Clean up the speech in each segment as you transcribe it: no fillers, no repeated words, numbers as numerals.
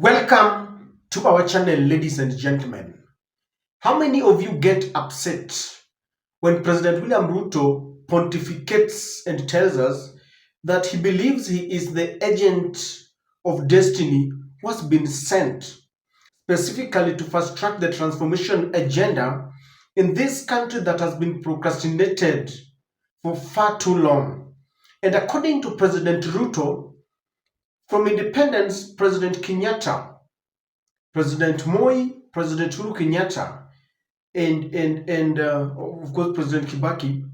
Welcome to our channel, ladies and gentlemen. How many of you get upset when President William Ruto pontificates and tells us that he believes he is the agent of destiny who has been sent specifically to fast track the transformation agenda in this country that has been procrastinated for far too long? And according to President Ruto, from independence, President Kenyatta, President Moi, President Uhuru Kenyatta, and of course President Kibaki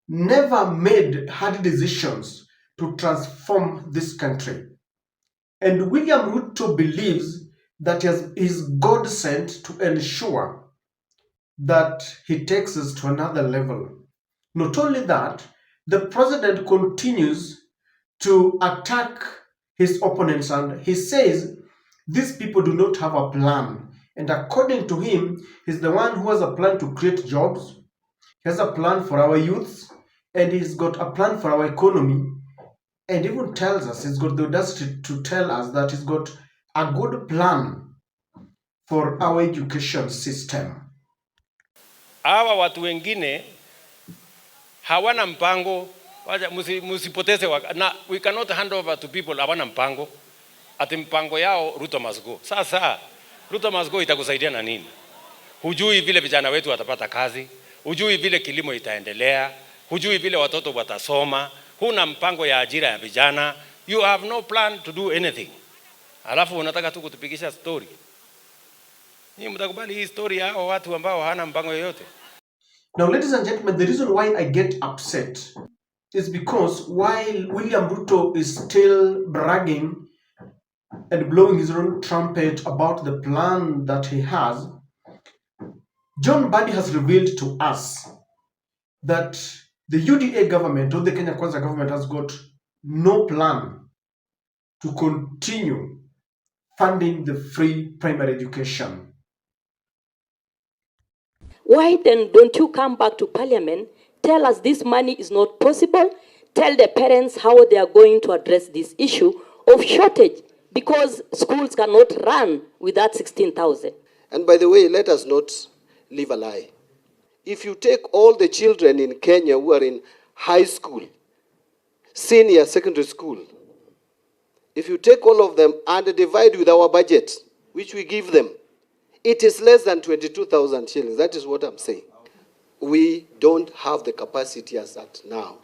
never made hard decisions to transform this country. And William Ruto believes that he is God sent to ensure that he takes us to another level. Not only that, the president continues to attack his opponents, and he says these people do not have a plan. And according to him, he's the one who has a plan to create jobs, he has a plan for our youths, and he's got a plan for our economy, and even tells us, he's got the audacity to tell us that he's got a good plan for our education system. Hawa watu wengine hawana mpango, musipoteze na we cannot hand over to people hawana mpango. Ati mpango yao Ruto must go. Sasa Ruto must go itakusaidia na nini? Hujui vile vijana wetu watapata kazi, hujui vile kilimo itaendelea, hujui vile watoto watasoma, huna mpango ya ajira ya vijana, you have no plan to do anything. Alafu unataka tu kutupigisha story. Ni mtakubali hii story ya watu ambao hana mpango yoyote? Now, ladies and gentlemen, the reason why I get upset is because while William Ruto is still bragging and blowing his own trumpet about the plan that he has, John Mbadi has revealed to us that the UDA government or the Kenya Kwanza government has got no plan to continue funding the free primary education. Why then don't you come back to Parliament, tell us this money is not possible, tell the parents how they are going to address this issue of shortage, because schools cannot run without 16,000. And by the way, let us not live a lie. If you take all the children in Kenya who are in high school, senior secondary school, if you take all of them and divide with our budget, which we give them, it is less than 22,000 shillings. That is what I'm saying. We don't have the capacity as at now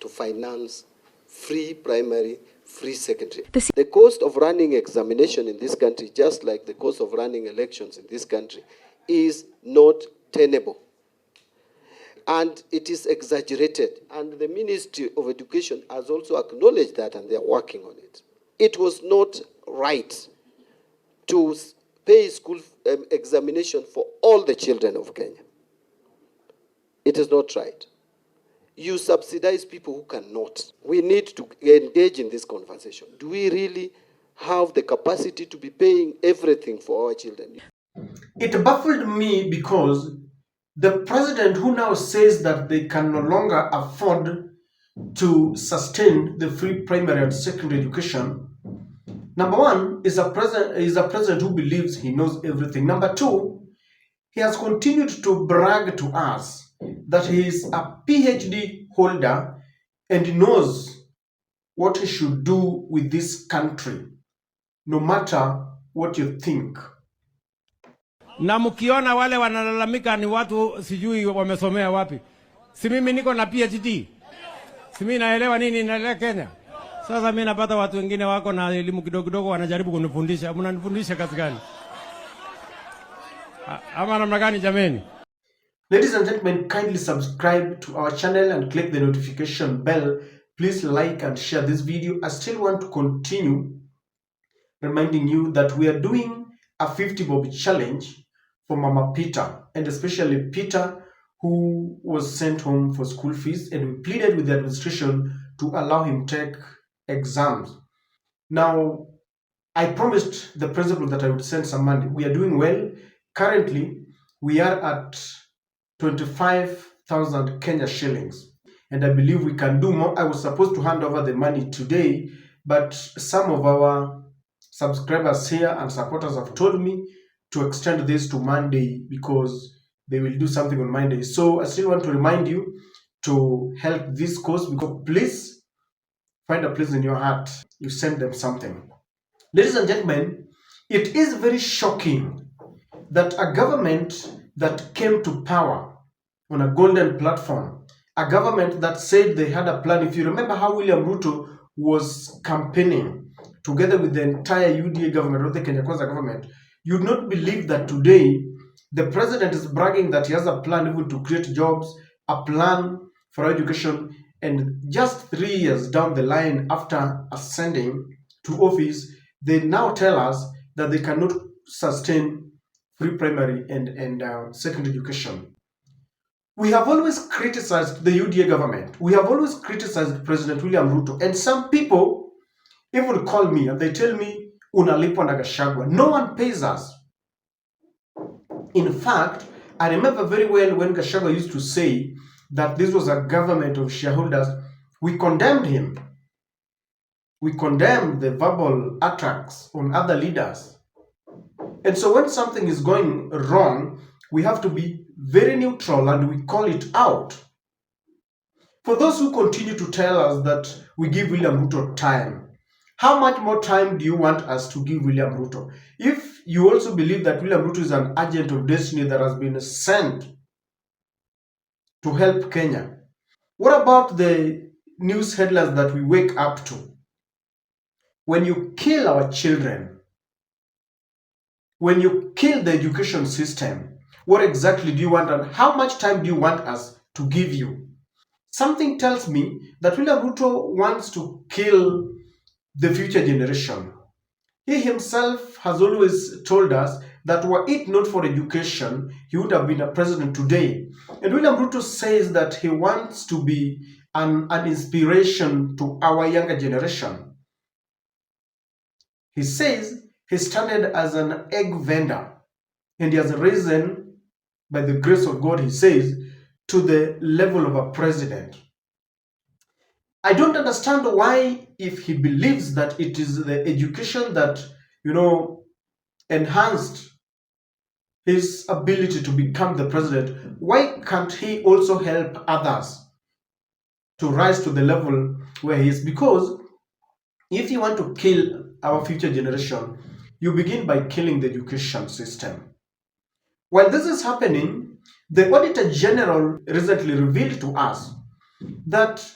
to finance free primary, free secondary. The cost of running examination in this country, just like the cost of running elections in this country, is not tenable. And it is exaggerated. And the Ministry of Education has also acknowledged that, and they are working on it. It was not right to pay school examination for all the children of Kenya. It is not right. You subsidize people who cannot. We need to engage in this conversation. Do we really have the capacity to be paying everything for our children? It baffled me because the president, who now says that they can no longer afford to sustain the free primary and secondary education, number one, is a president who believes he knows everything. Number two, he has continued to brag to us that he is a PhD holder and knows what he should do with this country, no matter what you think. Na mkiona wale wanalalamika ni watu sijui wamesomea wapi. Si mimi niko na PhD. Si mimi naelewa nini inaendelea Kenya. Sasa mimi napata watu wengine wako na elimu kidogo kidogo wanajaribu kunifundisha. Mnanifundisha kazi gani? Ama namna gani jameni? Ladies and gentlemen, kindly subscribe to our channel and click the notification bell. Please like and share this video. I still want to continue reminding you that we are doing a 50 bob challenge for Mama Peter, and especially Peter, who was sent home for school fees, and we pleaded with the administration to allow him take exams. Now, I promised the principal that I would send some money. We are doing well. Currently, we are at 25,000 Kenya shillings, and I believe we can do more. I was supposed to hand over the money today, but some of our subscribers here and supporters have told me to extend this to Monday because they will do something on Monday. So I still want to remind you to help this cause, because please find a place in your heart. You send them something. Ladies and gentlemen, it is very shocking that a government that came to power on a golden platform, a government that said they had a plan. If you remember how William Ruto was campaigning together with the entire UDA government or the Kenya Kwanza government, you'd not believe that today the president is bragging that he has a plan even to create jobs, a plan for education, and just 3 years down the line after ascending to office, they now tell us that they cannot sustain free primary and secondary education. We have always criticized the UDA government. We have always criticized President William Ruto. And some people even call me and they tell me, unalipwa na Gachagua. No one pays us. In fact, I remember very well when Gachagua used to say that this was a government of shareholders. We condemned him. We condemned the verbal attacks on other leaders. And so when something is going wrong, we have to be very neutral and we call it out. For those who continue to tell us that we give William Ruto time, how much more time do you want us to give William Ruto? If you also believe that William Ruto is an agent of destiny that has been sent to help Kenya, what about the news headlines that we wake up to? When you kill our children, when you kill the education system, what exactly do you want and how much time do you want us to give you? Something tells me that William Ruto wants to kill the future generation. He himself has always told us that were it not for education, he would have been a president today. And William Ruto says that he wants to be an inspiration to our younger generation. He says he started as an egg vendor and he has risen, by the grace of God, he says, to the level of a president. I don't understand why, if he believes that it is the education that, enhanced his ability to become the president, why can't he also help others to rise to the level where he is? Because if you want to kill our future generation, you begin by killing the education system. While this is happening, the Auditor General recently revealed to us that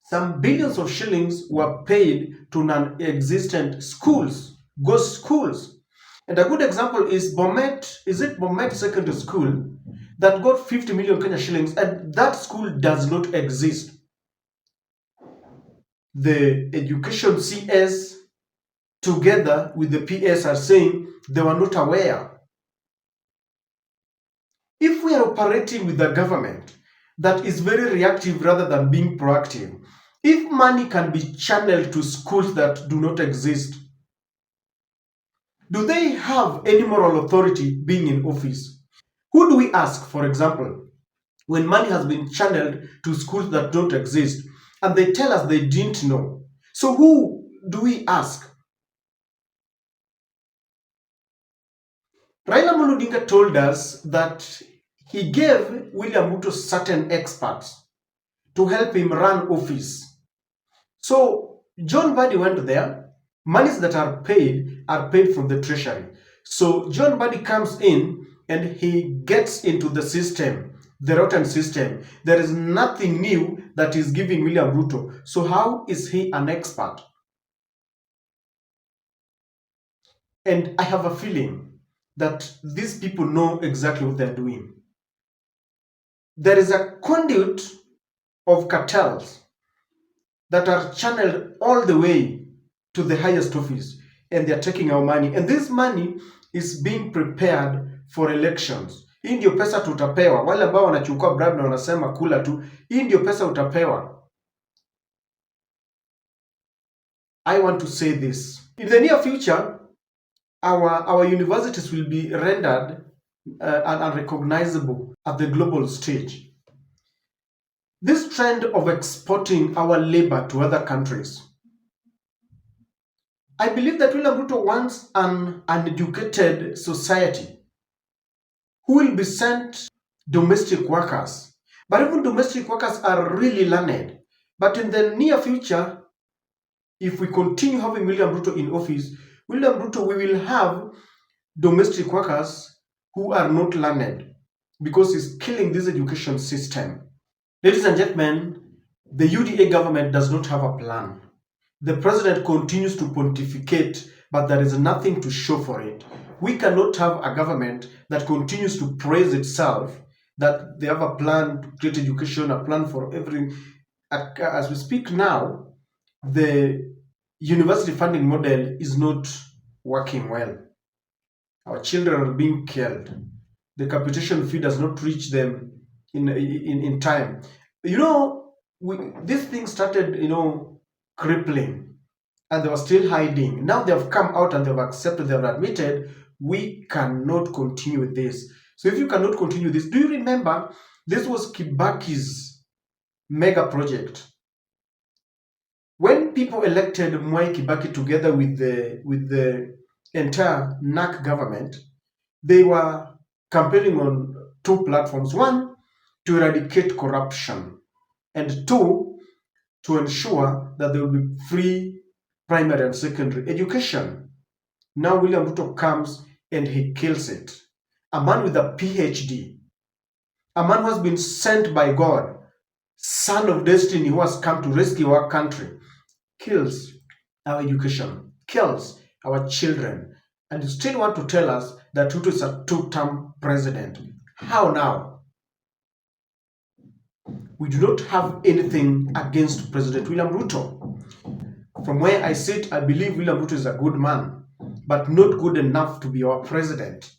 some billions of shillings were paid to non-existent schools, ghost schools. And a good example is Bomet Secondary School that got 50 million Kenya shillings, and that school does not exist. The education CS together with the PS are saying they were not aware. If we are operating with a government that is very reactive rather than being proactive, if money can be channeled to schools that do not exist, do they have any moral authority being in office? Who do we ask, for example, when money has been channeled to schools that don't exist and they tell us they didn't know? So who do we ask? Raila Amolo Odinga told us that he gave William Ruto certain experts to help him run office. So John Mbadi went there. Monies that are paid from the treasury. So John Mbadi comes in and he gets into the system, the rotten system. There is nothing new that is giving William Ruto. So how is he an expert? And I have a feeling that these people know exactly what they're doing. There is a conduit of cartels that are channeled all the way to the highest office, and they're taking our money. And this money is being prepared for elections. Hii ndio pesa tutapewa. Wale ambao wanachukua bribe na wanasema kula tu, hii ndio pesa utapewa. I want to say this. In the near future, our universities will be rendered unrecognizable at the global stage. This trend of exporting our labor to other countries I believe that William Ruto wants an uneducated society who will be sent domestic workers. But even domestic workers are really learned. But in the near future, if we continue having William Ruto in office, we will have domestic workers who are not learned because he's killing this education system. Ladies and gentlemen, the UDA government does not have a plan. The president continues to pontificate, but there is nothing to show for it. We cannot have a government that continues to praise itself that they have a plan to create education, a plan for everything. As we speak now, the university funding model is not working well. Our children are being killed. The capitation fee does not reach them in time. This thing started, crippling, and they were still hiding. Now they have come out and they have accepted, they have admitted, we cannot continue with this. So if you cannot continue this, do you remember this was Kibaki's mega project? When people elected Mwai Kibaki together with the entire NAC government, they were campaigning on two platforms. One, to eradicate corruption, and two, to ensure that there will be free primary and secondary education. Now William Ruto comes and he kills it. A man with a PhD, a man who has been sent by God, son of destiny who has come to rescue our country, kills our education, kills our children, and you still want to tell us that Ruto is a two-term president. How now? We do not have anything against President William Ruto. From where I sit, I believe William Ruto is a good man, but not good enough to be our president.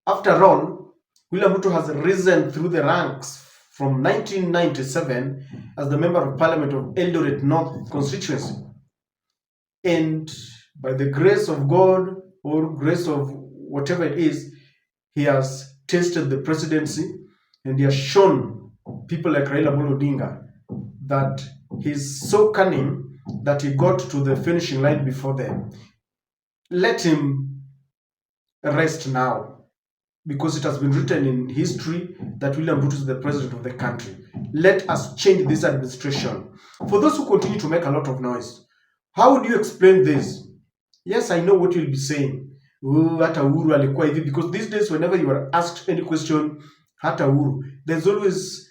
After all, William Ruto has risen through the ranks from 1997 as the Member of Parliament of Eldoret North constituency. And by the grace of God or grace of whatever it is, he has tasted the presidency and he has shown people like Raila Odinga that he's so cunning that he got to the finishing line before them. Let him rest now, because it has been written in history that William Ruto is the president of the country. Let us change this administration. For those who continue to make a lot of noise, how would you explain this? Yes, I know what you'll be saying. Hata Uhuru alikuwa hivi, because these days whenever you are asked any question, hata Uhuru, there's always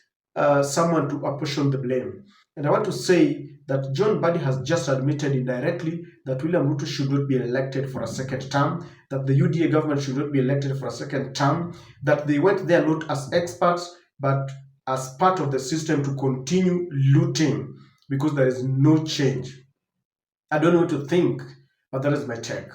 someone to apportion the blame. And I want to say that John Badi has just admitted indirectly that William Ruto should not be elected for a second term, that the UDA government should not be elected for a second term, that they went there not as experts, but as part of the system to continue looting, because there is no change. I don't know what to think, but that is my take.